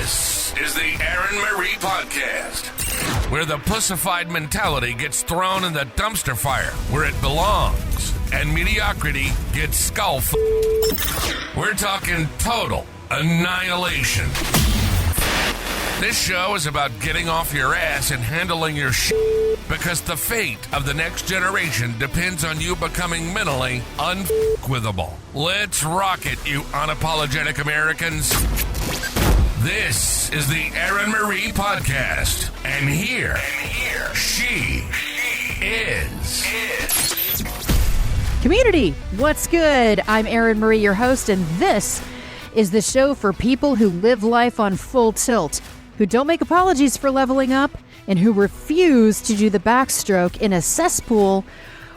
This is the Erin Marie podcast, where the pussified mentality gets thrown in the dumpster fire where it belongs, and mediocrity gets skull We're talking total annihilation. This show is about getting off your ass and handling your shit, because the fate of the next generation depends on you becoming mentally unfuckwithable. Let's rock it, you unapologetic Americans. This is the Erin Marie podcast, and here she is. Community, what's good? I'm Erin Marie, your host, and this is the show for people who live life on full tilt, who don't make apologies for leveling up, and who refuse to do the backstroke in a cesspool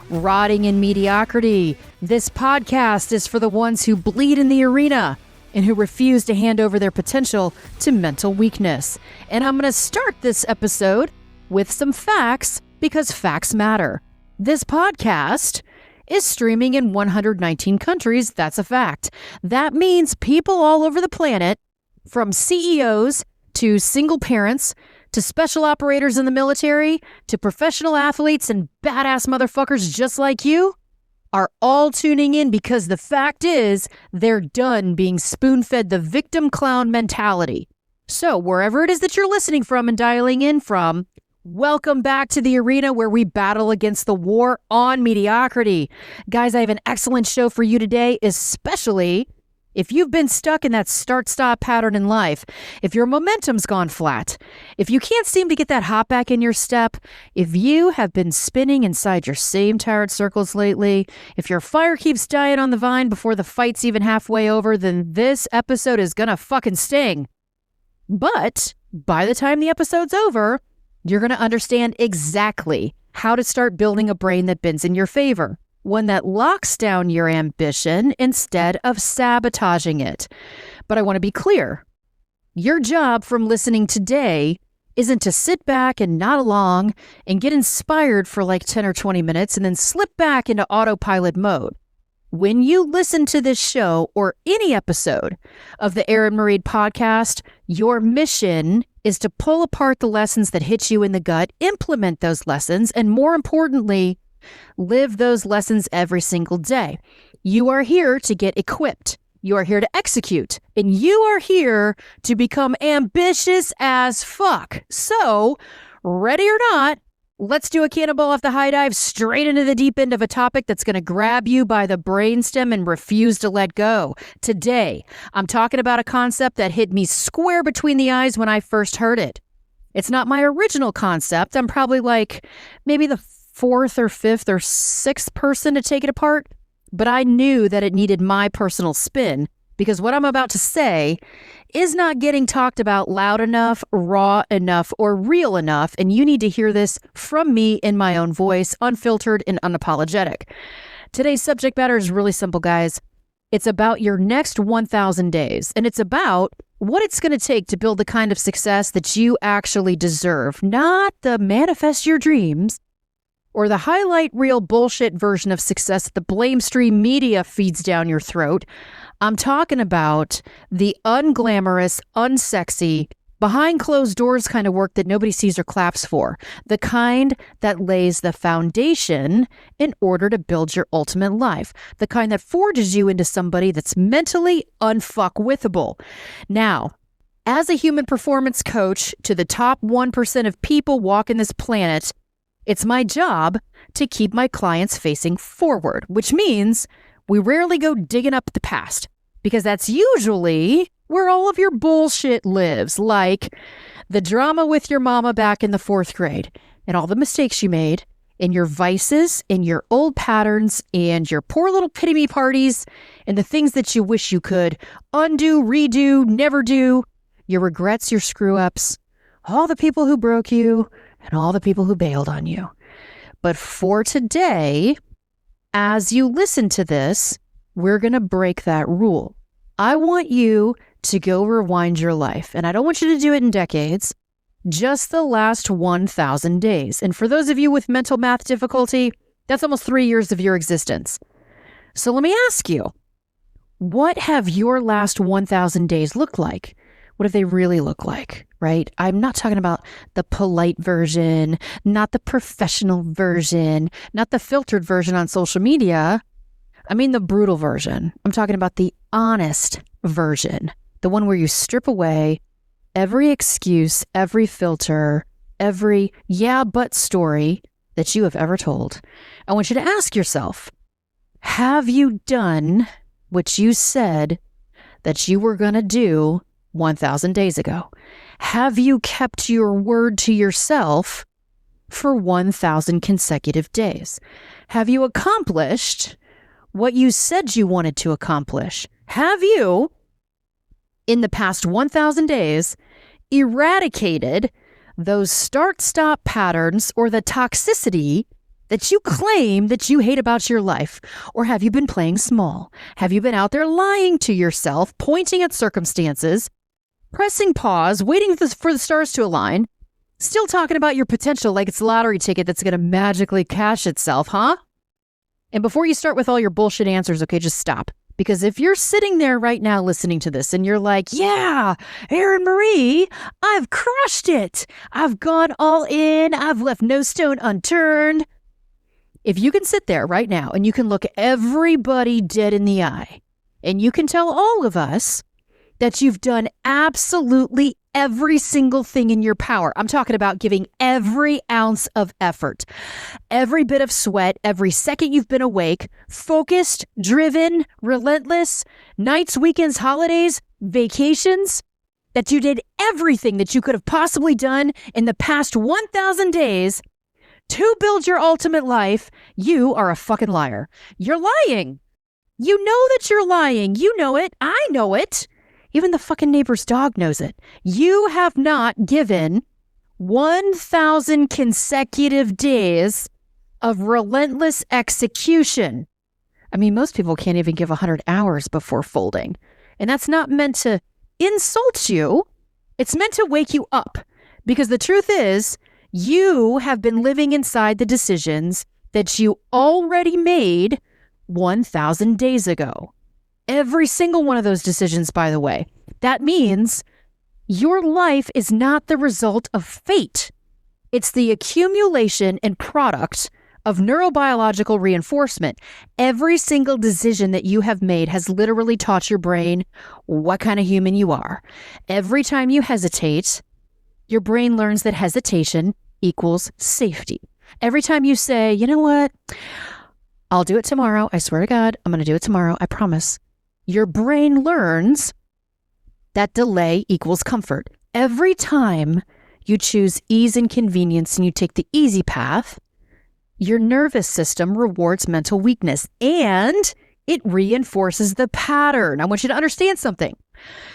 rotting in mediocrity. This podcast is for the ones who bleed in the arena and who refuse to hand over their potential to mental weakness. And I'm going to start this episode with some facts, because facts matter. This podcast is streaming in 119 countries. That's a fact. That means people all over the planet, from CEOs to single parents, to special operators in the military, to professional athletes and badass motherfuckers just like you, are all tuning in, because the fact is they're done being spoon-fed the victim clown mentality. So wherever it is that you're listening from and dialing in from, welcome back to the arena where we battle against the war on mediocrity. Guys, I have an excellent show for you today, especially if you've been stuck in that start-stop pattern in life, if your momentum's gone flat, if you can't seem to get that hop back in your step, if you have been spinning inside your same tired circles lately, if your fire keeps dying on the vine before the fight's even halfway over, then this episode is gonna fucking sting. But by the time the episode's over, you're gonna understand exactly how to start building a brain that bends in your favor. One that locks down your ambition instead of sabotaging it. But I want to be clear. Your job from listening today isn't to sit back and nod along and get inspired for like 10 or 20 minutes and then slip back into autopilot mode. When you listen to this show or any episode of the Erin Marie podcast, your mission is to pull apart the lessons that hit you in the gut, implement those lessons, and more importantly, live those lessons every single day. You are here to get equipped. You are here to execute. And you are here to become ambitious as fuck. So, ready or not, let's do a cannonball off the high dive straight into the deep end of a topic that's going to grab you by the brainstem and refuse to let go. Today, I'm talking about a concept that hit me square between the eyes when I first heard it. It's not my original concept. I'm probably like maybe the fourth or fifth or sixth person to take it apart, but I knew that it needed my personal spin, because what I'm about to say is not getting talked about loud enough, raw enough, or real enough, and you need to hear this from me in my own voice, unfiltered and unapologetic. Today's subject matter is really simple, guys. It's about your next 1,000 days, and it's about what it's going to take to build the kind of success that you actually deserve, not the manifest your dreams or the highlight reel bullshit version of success the blame stream media feeds down your throat. I'm talking about the unglamorous, unsexy, behind closed doors kind of work that nobody sees or claps for. The kind that lays the foundation in order to build your ultimate life. The kind that forges you into somebody that's mentally unfuckwithable. Now, as a human performance coach to the top 1% of people walking this planet, it's my job to keep my clients facing forward, which means we rarely go digging up the past, because that's usually where all of your bullshit lives, like the drama with your mama back in the 4th grade and all the mistakes you made, and your vices and your old patterns and your poor little pity-me parties and the things that you wish you could undo, redo, never do, your regrets, your screw-ups, all the people who broke you, and all the people who bailed on you. But for today, as you listen to this, we're going to break that rule. I want you to go rewind your life, and I don't want you to do it in decades, just the last 1,000 days. And for those of you with mental math difficulty, that's almost 3 years of your existence. So let me ask you, what have your last 1,000 days looked like? what if they really look like, right? I'm not talking about the polite version, not the professional version, not the filtered version on social media. I mean the brutal version. I'm talking about the honest version, the one where you strip away every excuse, every filter, every yeah, but story that you have ever told. I want you to ask yourself, have you done what you said that you were going to do 1,000 days ago? Have you kept your word to yourself for 1,000 consecutive days? Have you accomplished what you said you wanted to accomplish? Have you, in the past 1,000 days, eradicated those start-stop patterns or the toxicity that you claim that you hate about your life? Or have you been playing small? Have you been out there lying to yourself, pointing at circumstances, pressing pause, waiting for the stars to align, still talking about your potential like it's a lottery ticket that's going to magically cash itself, huh? And before you start with all your bullshit answers, okay, just stop. Because if you're sitting there right now listening to this and you're like, yeah, Erin Marie, I've crushed it. I've gone all in. I've left no stone unturned. If you can sit there right now and you can look everybody dead in the eye and you can tell all of us that you've done absolutely every single thing in your power. I'm talking about giving every ounce of effort, every bit of sweat, every second you've been awake, focused, driven, relentless, nights, weekends, holidays, vacations, that you did everything that you could have possibly done in the past 1,000 days to build your ultimate life. You are a fucking liar. You're lying. You know that you're lying. You know it. I know it. Even the fucking neighbor's dog knows it. You have not given 1,000 consecutive days of relentless execution. I mean, most people can't even give 100 hours before folding. And that's not meant to insult you. It's meant to wake you up. Because the truth is, you have been living inside the decisions that you already made 1,000 days ago. Every single one of those decisions, by the way. That means your life is not the result of fate. It's the accumulation and product of neurobiological reinforcement. Every single decision that you have made has literally taught your brain what kind of human you are. Every time you hesitate, your brain learns that hesitation equals safety. Every time you say, you know what, I'll do it tomorrow. I swear to God, I'm going to do it tomorrow. I promise. Your brain learns that delay equals comfort. Every time you choose ease and convenience and you take the easy path, your nervous system rewards mental weakness and it reinforces the pattern. I want you to understand something.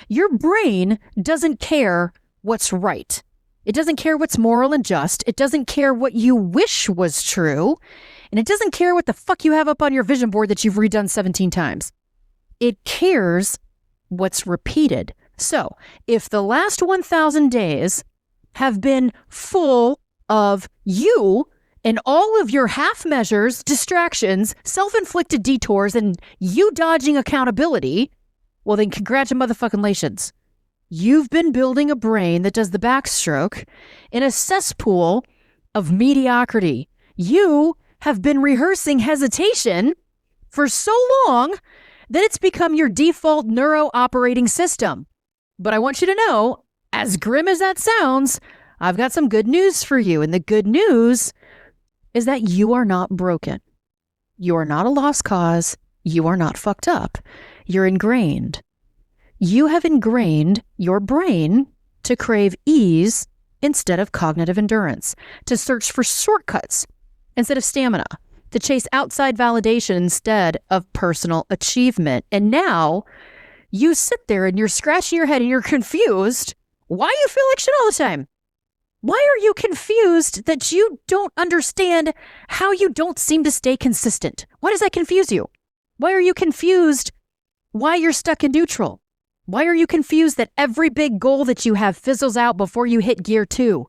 Your brain doesn't care what's right. It doesn't care what's moral and just. It doesn't care what you wish was true. And it doesn't care what the fuck you have up on your vision board that you've redone 17 times. It cares what's repeated. So if the last 1,000 days have been full of you and all of your half measures, distractions, self-inflicted detours, and you dodging accountability, well then congratulations. You've been building a brain that does the backstroke in a cesspool of mediocrity. You have been rehearsing hesitation for so long that it's become your default neuro operating system. But I want you to know, as grim as that sounds, I've got some good news for you. And the good news is that you are not broken. You are not a lost cause. You are not fucked up. You're ingrained. You have ingrained your brain to crave ease instead of cognitive endurance, to search for shortcuts instead of stamina, to chase outside validation instead of personal achievement. And now you sit there and you're scratching your head and you're confused why you feel like shit all the time. Why are you confused that you don't understand how you don't seem to stay consistent? Why does that confuse you? Why are you confused why you're stuck in neutral? Why are you confused that every big goal that you have fizzles out before you hit gear 2?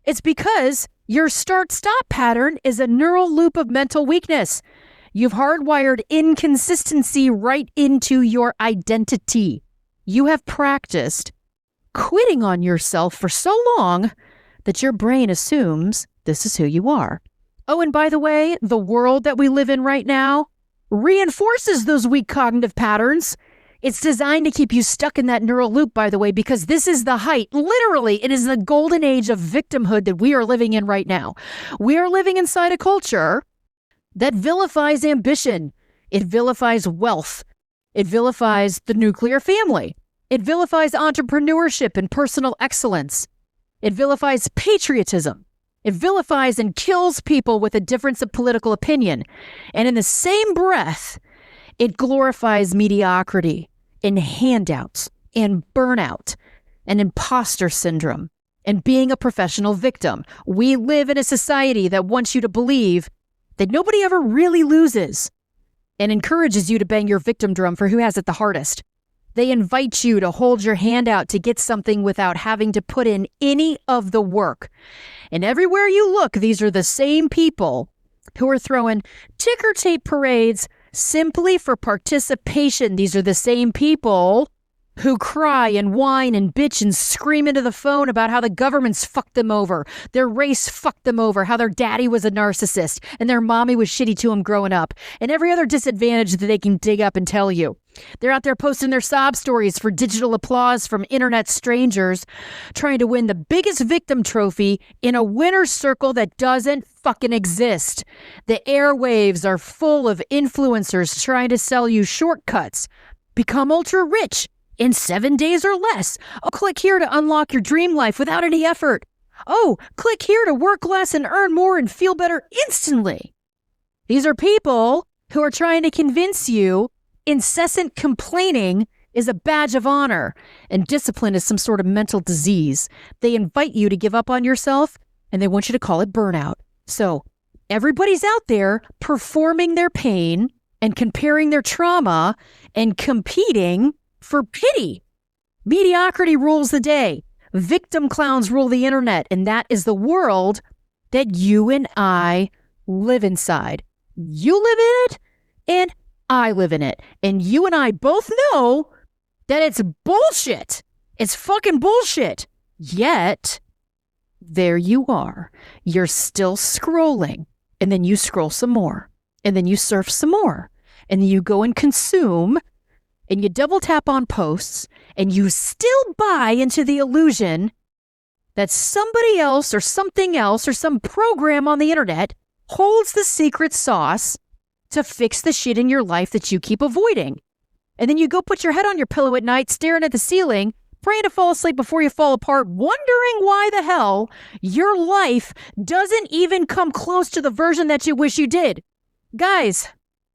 It's because your start-stop pattern is a neural loop of mental weakness. You've hardwired inconsistency right into your identity. You have practiced quitting on yourself for so long that your brain assumes this is who you are. Oh, and by the way, the world that we live in right now reinforces those weak cognitive patterns. It's designed to keep you stuck in that neural loop, by the way, because this is the height. Literally, it is the golden age of victimhood that we are living in right now. We are living inside a culture that vilifies ambition. It vilifies wealth. It vilifies the nuclear family. It vilifies entrepreneurship and personal excellence. It vilifies patriotism. It vilifies and kills people with a difference of political opinion. And in the same breath, it glorifies mediocrity and handouts and burnout and imposter syndrome and being a professional victim. We live in a society that wants you to believe that nobody ever really loses and encourages you to bang your victim drum for who has it the hardest. They invite you to hold your hand out to get something without having to put in any of the work. And everywhere you look, these are the same people who are throwing ticker tape parades simply for participation. These are the same people who cry and whine and bitch and scream into the phone about how the government's fucked them over, their race fucked them over, how their daddy was a narcissist and their mommy was shitty to them growing up, and every other disadvantage that they can dig up and tell you. They're out there posting their sob stories for digital applause from internet strangers, trying to win the biggest victim trophy in a winner's circle that doesn't fucking exist. The airwaves are full of influencers trying to sell you shortcuts. Become ultra rich in 7 days or less. Oh, click here to unlock your dream life without any effort. Oh, click here to work less and earn more and feel better instantly. These are people who are trying to convince you incessant complaining is a badge of honor and discipline is some sort of mental disease. They invite you to give up on yourself and they want you to call it burnout. So everybody's out there performing their pain and comparing their trauma and competing for pity. Mediocrity rules the day. Victim clowns rule the internet, and that is the world that you and I live inside. You live in it, and I live in it. And you and I both know that it's bullshit. It's fucking bullshit. Yet, there you are. You're still scrolling, and then you scroll some more, and then you surf some more, and then you go and consume, and you double tap on posts, and you still buy into the illusion that somebody else or something else or some program on the internet holds the secret sauce to fix the shit in your life that you keep avoiding. And then you go put your head on your pillow at night, staring at the ceiling, praying to fall asleep before you fall apart, wondering why the hell your life doesn't even come close to the version that you wish you did. Guys,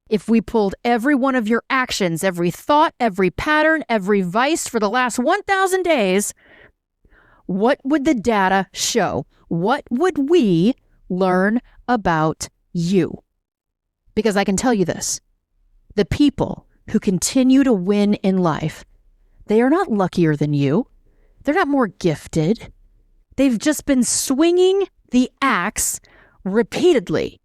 if we pulled every one of your actions, every thought, every pattern, every vice for the last 1,000 days, what would the data show? What would we learn about you? Because I can tell you this, the people who continue to win in life, they are not luckier than you. They're not more gifted. They've just been swinging the axe repeatedly.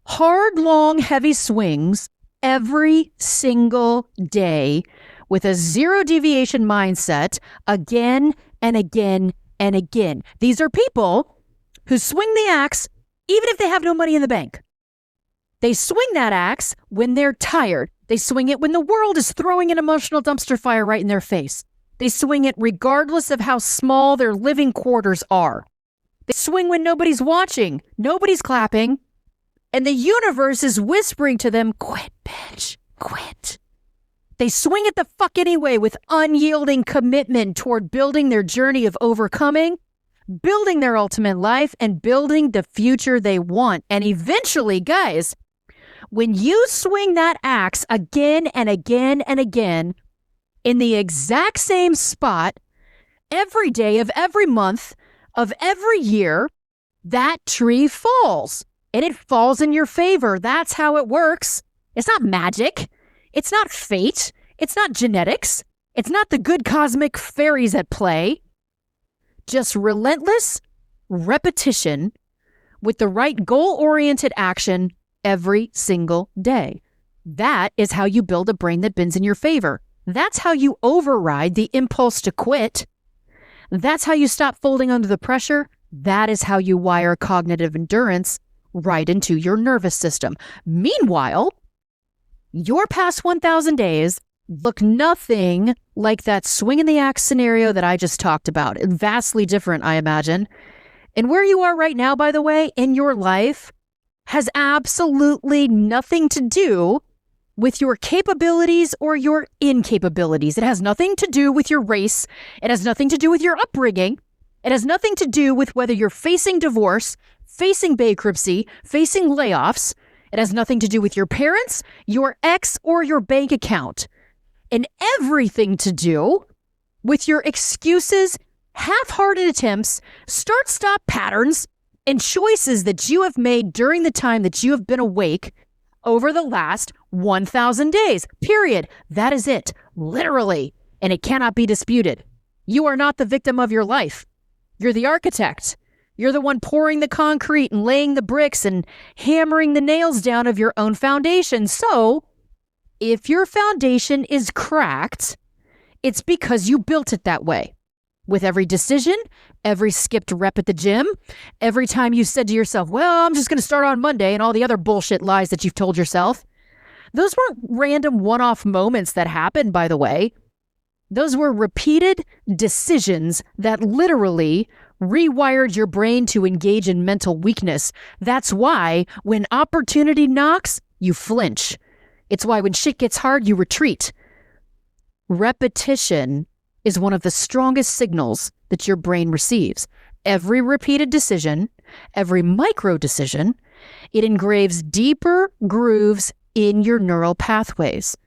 Hard, long, heavy swings every single day with a zero deviation mindset again and again and again. These are people who swing the axe even if they have no money in the bank. They swing that axe when they're tired. They swing it when the world is throwing an emotional dumpster fire right in their face. They swing it regardless of how small their living quarters are. They swing when nobody's watching, nobody's clapping, and the universe is whispering to them, quit, bitch, quit. They swing it the fuck anyway with unyielding commitment toward building their journey of overcoming, building their ultimate life, and building the future they want. And eventually, guys, when you swing that axe again and again and again in the exact same spot every day of every month of every year, that tree falls. And it falls in your favor. That's how it works. It's not magic. It's not fate. It's not genetics. It's not the good cosmic fairies at play. Just relentless repetition with the right goal-oriented action every single day. That is how you build a brain that bends in your favor. That's how you override the impulse to quit. That's how you stop folding under the pressure. That is how you wire cognitive endurance right into your nervous system. Meanwhile, your past 1,000 days look nothing like that swing in the axe scenario that I just talked about. Vastly different, I imagine. And where you are right now, by the way, in your life has absolutely nothing to do with your capabilities or your incapabilities. It has nothing to do with your race. It has nothing to do with your upbringing. It has nothing to do with whether you're facing divorce, facing bankruptcy, facing layoffs. It has nothing to do with your parents, your ex, or your bank account. And everything to do with your excuses, half-hearted attempts, start-stop patterns, and choices that you have made during the time that you have been awake over the last 1,000 days, period. That is it, literally, and it cannot be disputed. You are not the victim of your life. You're the architect. You're the one pouring the concrete and laying the bricks and hammering the nails down of your own foundation. So, if your foundation is cracked, it's because you built it that way. With every decision, every skipped rep at the gym, every time you said to yourself, well, I'm just going to start on Monday, and all the other bullshit lies that you've told yourself. Those weren't random one-off moments that happened, by the way. Those were repeated decisions that literally rewired your brain to engage in mental weakness. That's why when opportunity knocks, you flinch. It's why when shit gets hard, you retreat. Repetition is one of the strongest signals that your brain receives. Every repeated decision, every micro decision, it engraves deeper grooves in your neural pathways,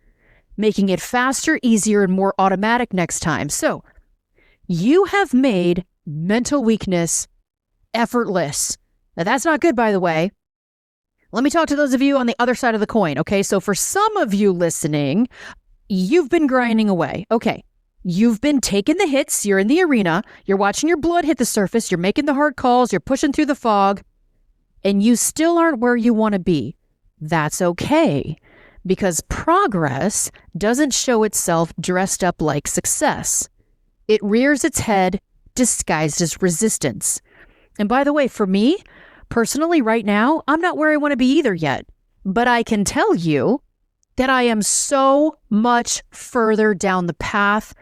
making it faster, easier, and more automatic next time. So you have made mental weakness effortless. Now, that's not good, by the way. Let me talk to those of you on the other side of the coin, okay? So for some of you listening, you've been grinding away. Okay, you've been taking the hits. You're in the arena. You're watching your blood hit the surface. You're making the hard calls. You're pushing through the fog. And you still aren't where you want to be. That's okay, because progress doesn't show itself dressed up like success. It rears its head disguised as resistance. And by the way, for me, personally right now, I'm not where I want to be either yet. But I can tell you that I am so much further down the path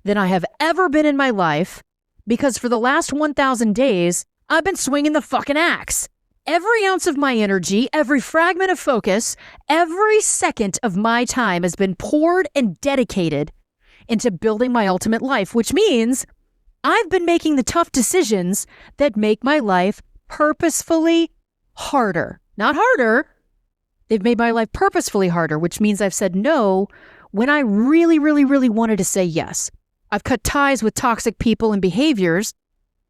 than I have ever been in my life, because for the last 1,000 days, I've been swinging the fucking axe. Every ounce of my energy, every fragment of focus, every second of my time has been poured and dedicated into building my ultimate life, which means I've been making the tough decisions that make my life purposefully harder. Not harder. They've made my life purposefully harder, which means I've said no when I really, really, really wanted to say yes. I've cut ties with toxic people and behaviors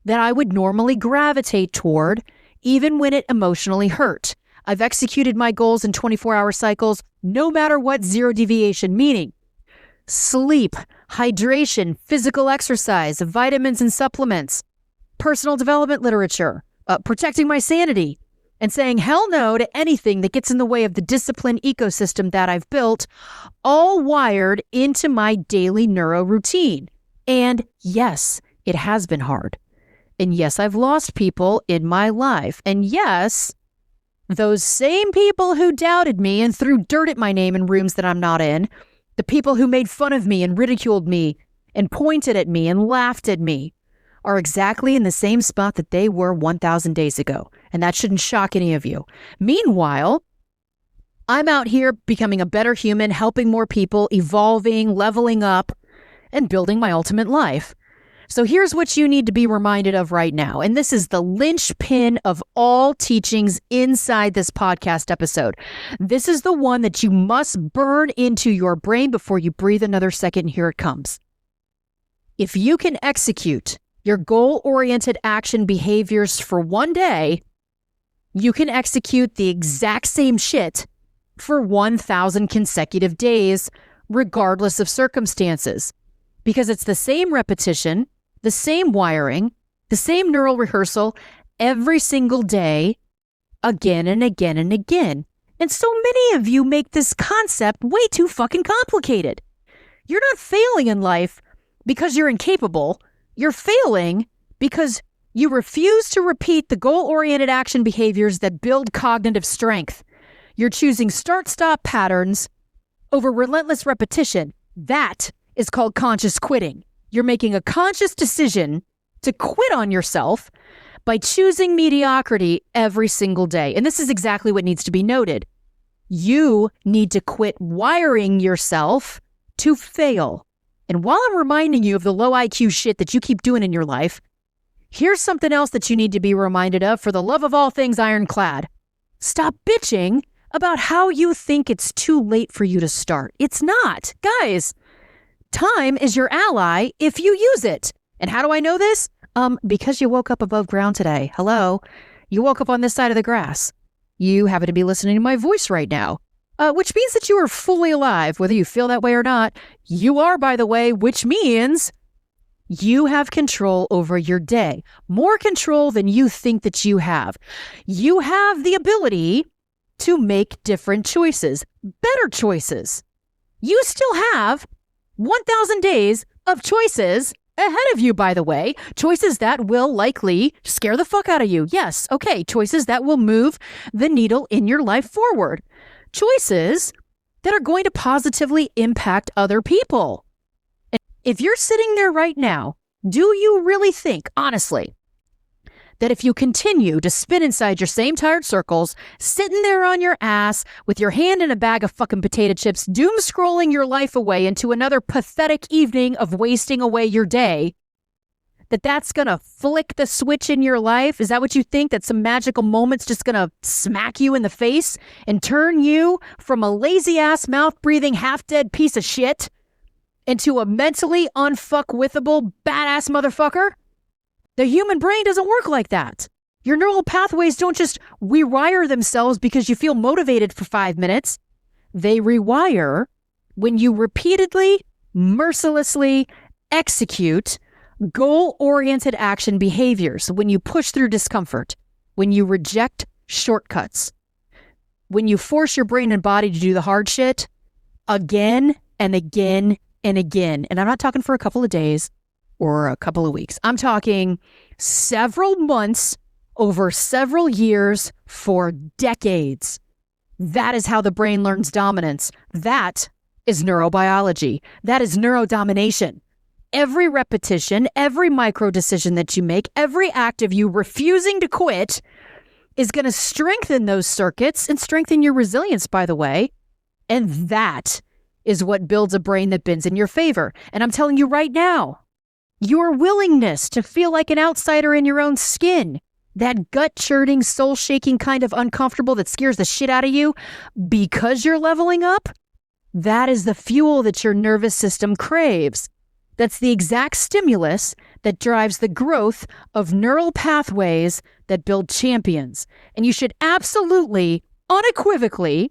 that I would normally gravitate toward, even when it emotionally hurt. I've executed my goals in 24-hour cycles, no matter what, zero deviation, meaning sleep, hydration, physical exercise, vitamins and supplements, personal development literature, protecting my sanity, and saying hell no to anything that gets in the way of the discipline ecosystem that I've built, all wired into my daily neuro routine. And yes, it has been hard. And yes, I've lost people in my life. And yes, those same people who doubted me and threw dirt at my name in rooms that I'm not in, the people who made fun of me and ridiculed me and pointed at me and laughed at me, are exactly in the same spot that they were 1,000 days ago. And that shouldn't shock any of you. Meanwhile, I'm out here becoming a better human, helping more people, evolving, leveling up, and building my ultimate life. So here's what you need to be reminded of right now. And this is the linchpin of all teachings inside this podcast episode. This is the one that you must burn into your brain before you breathe another second. Here it comes. If you can execute your goal-oriented action behaviors for one day, you can execute the exact same shit for 1,000 consecutive days, regardless of circumstances. Because it's the same repetition, the same wiring, the same neural rehearsal every single day, again and again and again. And so many of you make this concept way too fucking complicated. You're not failing in life because you're incapable. You're failing because you refuse to repeat the goal-oriented action behaviors that build cognitive strength. You're choosing start-stop patterns over relentless repetition. That is called conscious quitting. You're making a conscious decision to quit on yourself by choosing mediocrity every single day. And this is exactly what needs to be noted. You need to quit wiring yourself to fail. And while I'm reminding you of the low IQ shit that you keep doing in your life, here's something else that you need to be reminded of for the love of all things ironclad. Stop bitching about how you think it's too late for you to start. It's not. Guys, time is your ally if you use it. And how do I know this? Because you woke up above ground today. Hello? You woke up on this side of the grass. You happen to be listening to my voice right now, which means that you are fully alive, whether you feel that way or not. You are, by the way, which means you have control over your day. More control than you think that you have. You have the ability to make different choices, better choices. You still have 1,000 days of choices ahead of you, by the way. Choices that will likely scare the fuck out of you. Yes, okay, choices that will move the needle in your life forward. Choices that are going to positively impact other people. And if you're sitting there right now, do you really think, honestly, that if you continue to spin inside your same tired circles, sitting there on your ass with your hand in a bag of fucking potato chips, doom scrolling your life away into another pathetic evening of wasting away your day, that's going to flick the switch in your life? Is that what you think? That some magical moment's just going to smack you in the face and turn you from a lazy ass, mouth-breathing, half-dead piece of shit into a mentally unfuckwithable, badass motherfucker? The human brain doesn't work like that. Your neural pathways don't just rewire themselves because you feel motivated for 5 minutes. They rewire when you repeatedly, mercilessly execute goal-oriented action behaviors, when you push through discomfort, when you reject shortcuts, when you force your brain and body to do the hard shit again and again and again. And I'm not talking for a couple of days or a couple of weeks. I'm talking several months over several years for decades. That is how the brain learns dominance. That is neurobiology. That is neurodomination. Every repetition, every micro decision that you make, every act of you refusing to quit is going to strengthen those circuits and strengthen your resilience, by the way. And that is what builds a brain that bends in your favor. And I'm telling you right now, your willingness to feel like an outsider in your own skin, that gut-churning, soul-shaking kind of uncomfortable that scares the shit out of you because you're leveling up, that is the fuel that your nervous system craves. That's the exact stimulus that drives the growth of neural pathways that build champions. And you should absolutely, unequivocally,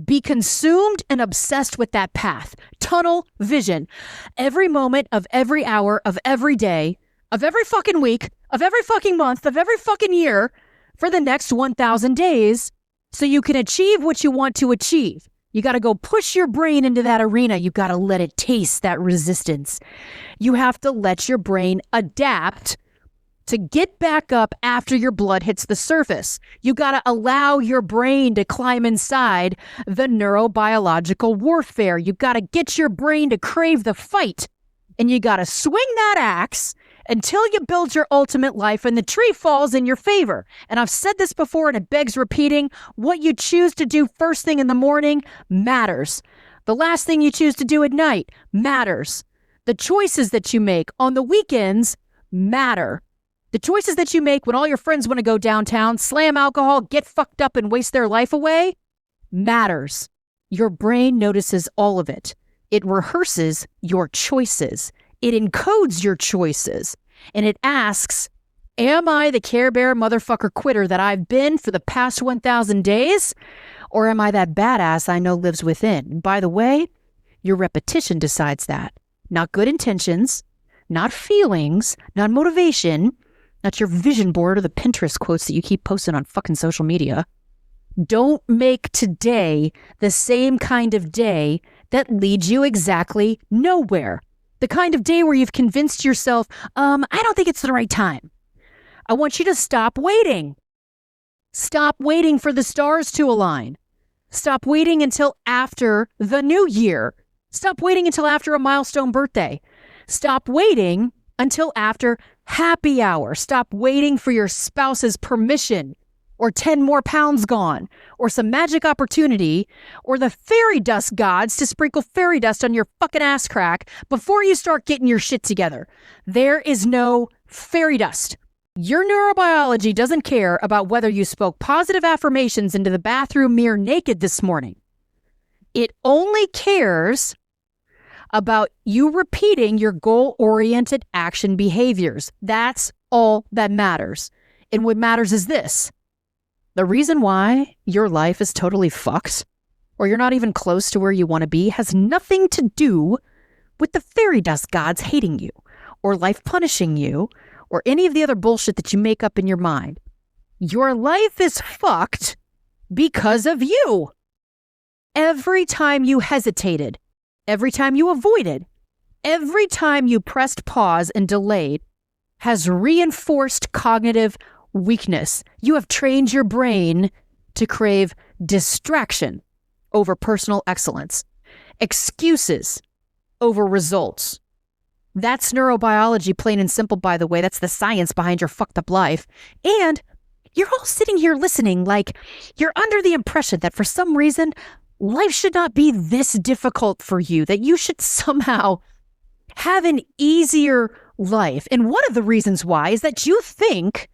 be consumed and obsessed with that path. Tunnel vision. Every moment of every hour of every day, of every fucking week, of every fucking month, of every fucking year for the next 1,000 days so you can achieve what you want to achieve. You got to go push your brain into that arena. You got to let it taste that resistance. You have to let your brain adapt to get back up after your blood hits the surface. You got to allow your brain to climb inside the neurobiological warfare. You got to get your brain to crave the fight. And you got to swing that axe until you build your ultimate life and the tree falls in your favor. And I've said this before and it begs repeating. What you choose to do first thing in the morning matters. The last thing you choose to do at night matters. The choices that you make on the weekends matter. The choices that you make when all your friends want to go downtown, slam alcohol, get fucked up and waste their life away matters. Your brain notices all of it. It rehearses your choices. It encodes your choices. And it asks, am I the Care Bear motherfucker quitter that I've been for the past 1,000 days? Or am I that badass I know lives within? And by the way, your repetition decides that. Not good intentions, not feelings, not motivation, not your vision board or the Pinterest quotes that you keep posting on fucking social media. Don't make today the same kind of day that leads you exactly nowhere. The kind of day where you've convinced yourself, I don't think it's the right time. I want you to stop waiting. Stop waiting for the stars to align. Stop waiting until after the new year. Stop waiting until after a milestone birthday. Stop waiting until after happy hour. Stop waiting for your spouse's permission or 10 more pounds gone or some magic opportunity or the fairy dust gods to sprinkle fairy dust on your fucking ass crack before you start getting your shit together. There is no fairy dust. Your neurobiology doesn't care about whether you spoke positive affirmations into the bathroom mirror naked this morning. It only cares about you repeating your goal-oriented action behaviors. That's all that matters. And what matters is this. The reason why your life is totally fucked, or you're not even close to where you want to be, has nothing to do with the fairy dust gods hating you, or life punishing you, or any of the other bullshit that you make up in your mind. Your life is fucked because of you. Every time you hesitated, every time you avoided, every time you pressed pause and delayed has reinforced cognitive weakness. You have trained your brain to crave distraction over personal excellence, excuses over results. That's neurobiology, plain and simple, by the way. That's the science behind your fucked up life. And you're all sitting here listening like you're under the impression that for some reason, life should not be this difficult for you, that you should somehow have an easier life. And one of the reasons why is that you think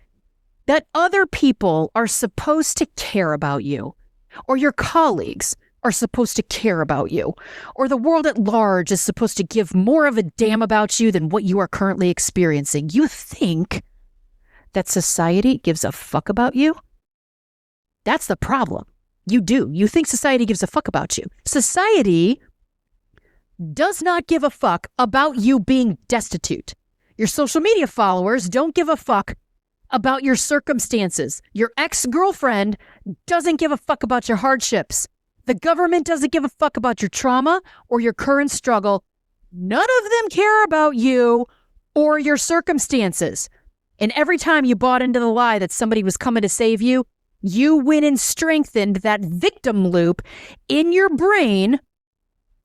that other people are supposed to care about you, or your colleagues are supposed to care about you, or the world at large is supposed to give more of a damn about you than what you are currently experiencing. You think that society gives a fuck about you? That's the problem. You do. You think society gives a fuck about you. Society does not give a fuck about you being destitute. Your social media followers don't give a fuck about your circumstances. Your ex-girlfriend doesn't give a fuck about your hardships. The government doesn't give a fuck about your trauma or your current struggle. None of them care about you or your circumstances. And every time you bought into the lie that somebody was coming to save you, you went and strengthened that victim loop in your brain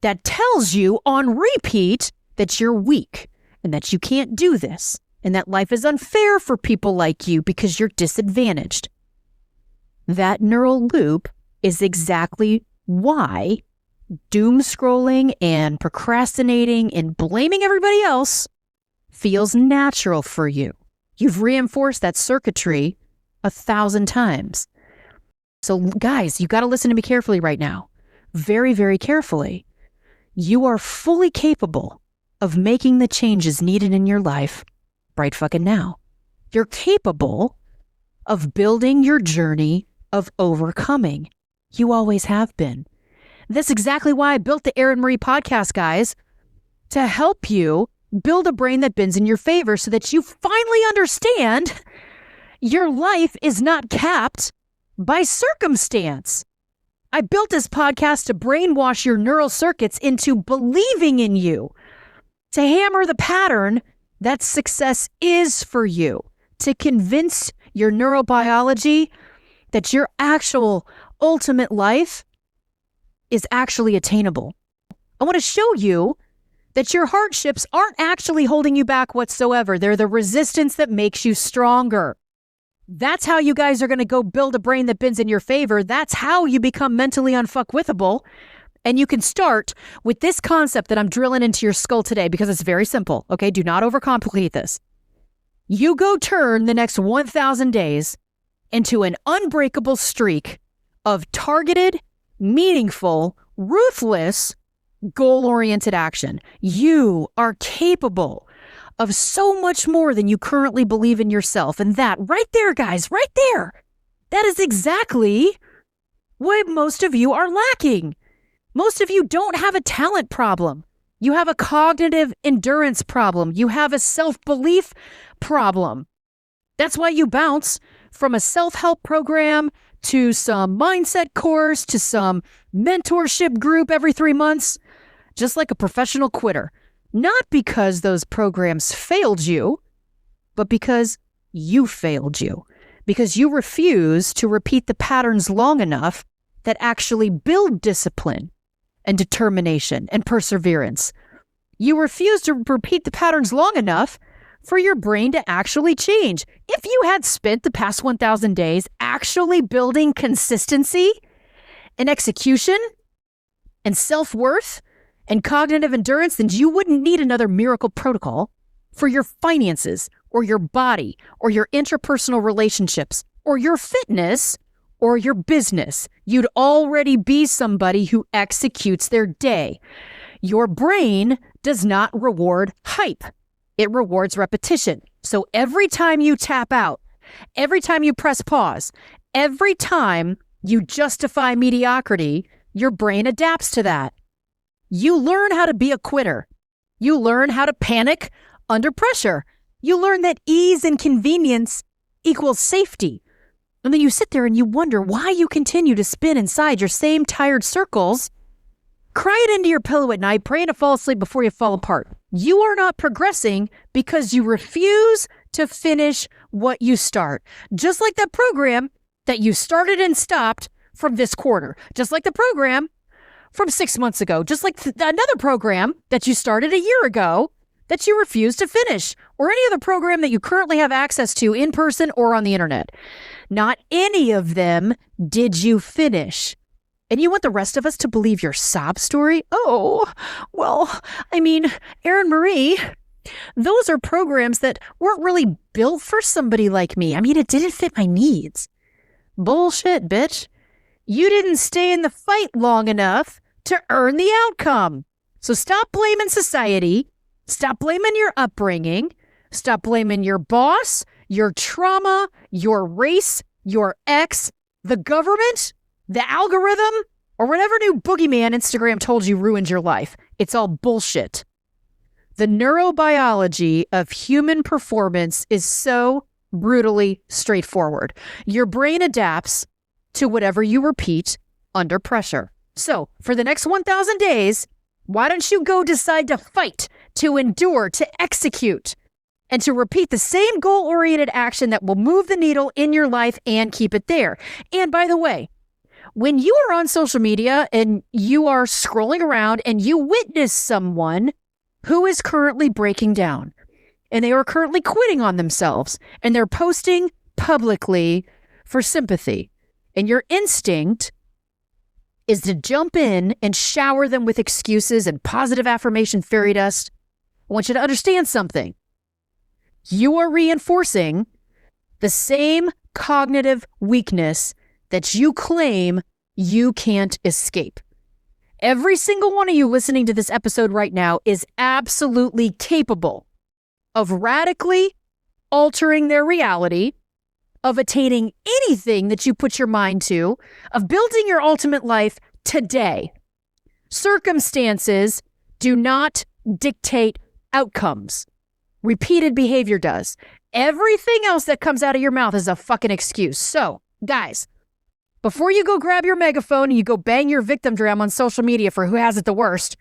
that tells you on repeat that you're weak and that you can't do this and that life is unfair for people like you because you're disadvantaged. That neural loop is exactly why doom scrolling and procrastinating and blaming everybody else feels natural for you. You've reinforced that circuitry 1,000 times. So guys, you got to listen to me carefully right now. Very, very carefully. You are fully capable of making the changes needed in your life right fucking now. You're capable of building your journey of overcoming. You always have been. That's exactly why I built the Erin Marie podcast, guys, to help you build a brain that bends in your favor so that you finally understand your life is not capped by circumstance. I built this podcast to brainwash your neural circuits into believing in you, to hammer the pattern that success is for you, to convince your neurobiology that your actual ultimate life is actually attainable. I want to show you that your hardships aren't actually holding you back whatsoever. They're the resistance that makes you stronger. That's how you guys are going to go build a brain that bends in your favor. That's how you become mentally unfuckwithable. And you can start with this concept that I'm drilling into your skull today because it's very simple. Okay, do not overcomplicate this. You go turn the next 1,000 days into an unbreakable streak of targeted, meaningful, ruthless, goal-oriented action. You are capable of so much more than you currently believe in yourself. And that right there, guys, right there, that is exactly what most of you are lacking. Most of you don't have a talent problem. You have a cognitive endurance problem. You have a self-belief problem. That's why you bounce from a self-help program to some mindset course to some mentorship group every 3 months, just like a professional quitter. Not because those programs failed you, but because you failed you. Because you refuse to repeat the patterns long enough that actually build discipline and determination and perseverance. You refuse to repeat the patterns long enough for your brain to actually change. If you had spent the past 1,000 days actually building consistency and execution and self-worth and cognitive endurance, then you wouldn't need another miracle protocol for your finances or your body or your interpersonal relationships or your fitness or your business. You'd already be somebody who executes their day. Your brain does not reward hype. It rewards repetition. So every time you tap out, every time you press pause, every time you justify mediocrity, your brain adapts to that. You learn how to be a quitter. You learn how to panic under pressure. You learn that ease and convenience equals safety. And then you sit there and you wonder why you continue to spin inside your same tired circles. Cry it into your pillow at night, praying to fall asleep before you fall apart. You are not progressing because you refuse to finish what you start. Just like that program that you started and stopped from this quarter. Just like the program from 6 months ago. Just like another program that you started a year ago that you refused to finish. Or any other program that you currently have access to in person or on the internet. Not any of them did you finish. And you want the rest of us to believe your sob story? Oh, well, I mean, Erin Marie, those are programs that weren't really built for somebody like me. I mean, it didn't fit my needs. Bullshit, bitch. You didn't stay in the fight long enough to earn the outcome. So stop blaming society. Stop blaming your upbringing. Stop blaming your boss, your trauma, your race, your ex, the government, the algorithm, or whatever new boogeyman Instagram told you ruined your life. It's all bullshit. The neurobiology of human performance is so brutally straightforward. Your brain adapts to whatever you repeat under pressure. So, for the next 1,000 days, why don't you go decide to fight, to endure, to execute, and to repeat the same goal-oriented action that will move the needle in your life and keep it there. And by the way, when you are on social media and you are scrolling around and you witness someone who is currently breaking down and they are currently quitting on themselves and they're posting publicly for sympathy, and your instinct is to jump in and shower them with excuses and positive affirmation fairy dust, I want you to understand something. You are reinforcing the same cognitive weakness that you claim you can't escape. Every single one of you listening to this episode right now is absolutely capable of radically altering their reality, of attaining anything that you put your mind to, of building your ultimate life today. Circumstances do not dictate outcomes. Repeated behavior does. Everything else that comes out of your mouth is a fucking excuse. So, guys, before you go grab your megaphone and you go bang your victim drum on social media for who has it the worst,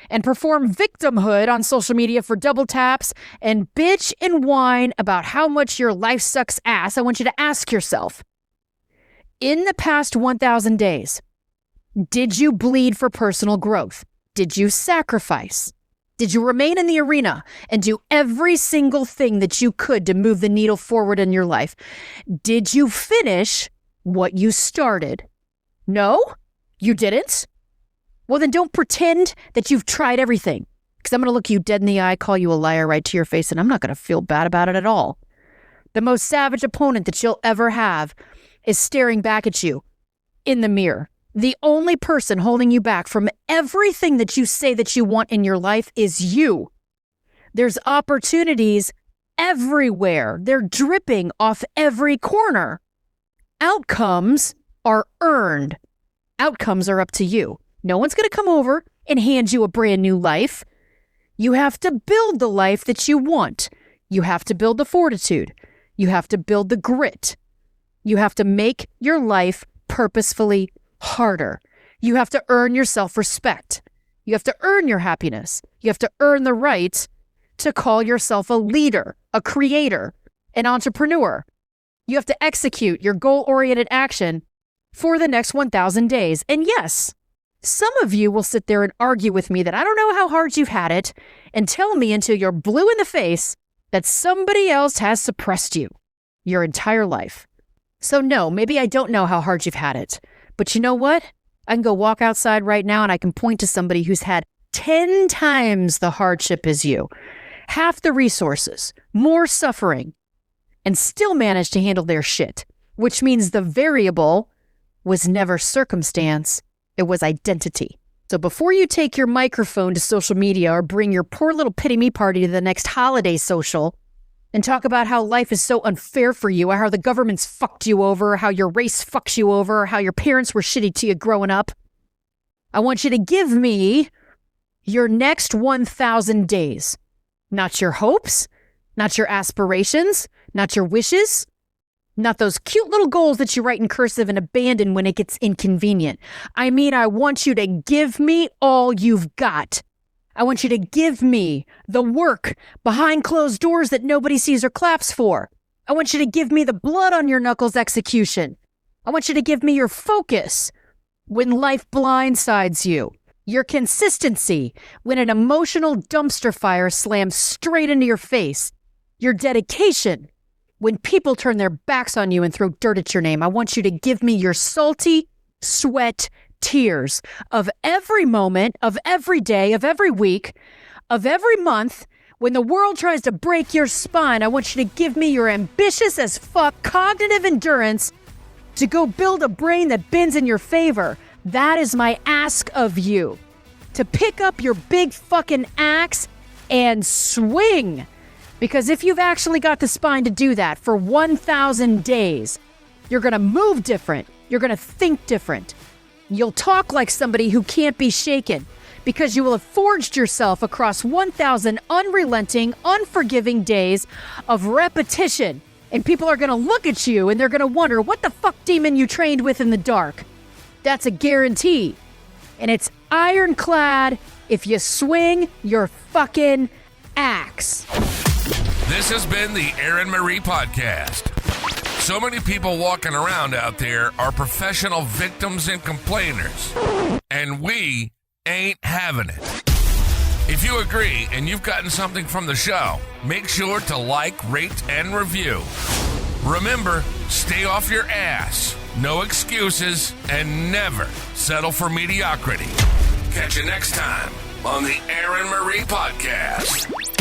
and perform victimhood on social media for double taps and bitch and whine about how much your life sucks ass, I want you to ask yourself, in the past 1,000 days, did you bleed for personal growth? Did you sacrifice? Did you remain in the arena and do every single thing that you could to move the needle forward in your life? Did you finish what you started? No, you didn't? Well, then don't pretend that you've tried everything, because I'm going to look you dead in the eye, call you a liar right to your face, and I'm not going to feel bad about it at all. The most savage opponent that you'll ever have is staring back at you in the mirror. The only person holding you back from everything that you say that you want in your life is you. There's opportunities everywhere. They're dripping off every corner. Outcomes are earned. Outcomes are up to you. No one's going to come over and hand you a brand new life. You have to build the life that you want. You have to build the fortitude. You have to build the grit. You have to make your life purposefully harder. You have to earn your self-respect. You have to earn your happiness. You have to earn the right to call yourself a leader, a creator, an entrepreneur. You have to execute your goal-oriented action for the next 1,000 days. And yes, some of you will sit there and argue with me that I don't know how hard you've had it and tell me until you're blue in the face that somebody else has suppressed you your entire life. So no, maybe I don't know how hard you've had it. But you know what? I can go walk outside right now and I can point to somebody who's had 10 times the hardship as you, half the resources, more suffering, and still managed to handle their shit, which means the variable was never circumstance, it was identity. So before you take your microphone to social media or bring your poor little pity me party to the next holiday social and talk about how life is so unfair for you, or how the government's fucked you over, or how your race fucks you over, or how your parents were shitty to you growing up, I want you to give me your next 1,000 days. Not your hopes, not your aspirations, not your wishes, not those cute little goals that you write in cursive and abandon when it gets inconvenient. I mean, I want you to give me all you've got. I want you to give me the work behind closed doors that nobody sees or claps for. I want you to give me the blood on your knuckles execution. I want you to give me your focus when life blindsides you. Your consistency when an emotional dumpster fire slams straight into your face. Your dedication when people turn their backs on you and throw dirt at your name. I want you to give me your salty sweat tears of every moment, of every day, of every week, of every month. When the world tries to break your spine, I want you to give me your ambitious as fuck cognitive endurance to go build a brain that bends in your favor. That is my ask of you. To pick up your big fucking axe and swing. Because if you've actually got the spine to do that for 1,000 days, you're going to move different. You're going to think different. You'll talk like somebody who can't be shaken because you will have forged yourself across 1,000 unrelenting, unforgiving days of repetition. And people are going to look at you and they're going to wonder what the fuck demon you trained with in the dark. That's a guarantee. And it's ironclad if you swing your fucking axe. This has been the Erin Marie Podcast. So many people walking around out there are professional victims and complainers, and we ain't having it. If you agree and you've gotten something from the show, make sure to like, rate, and review. Remember, stay off your ass, no excuses, and never settle for mediocrity. Catch you next time on the Erin Marie Podcast.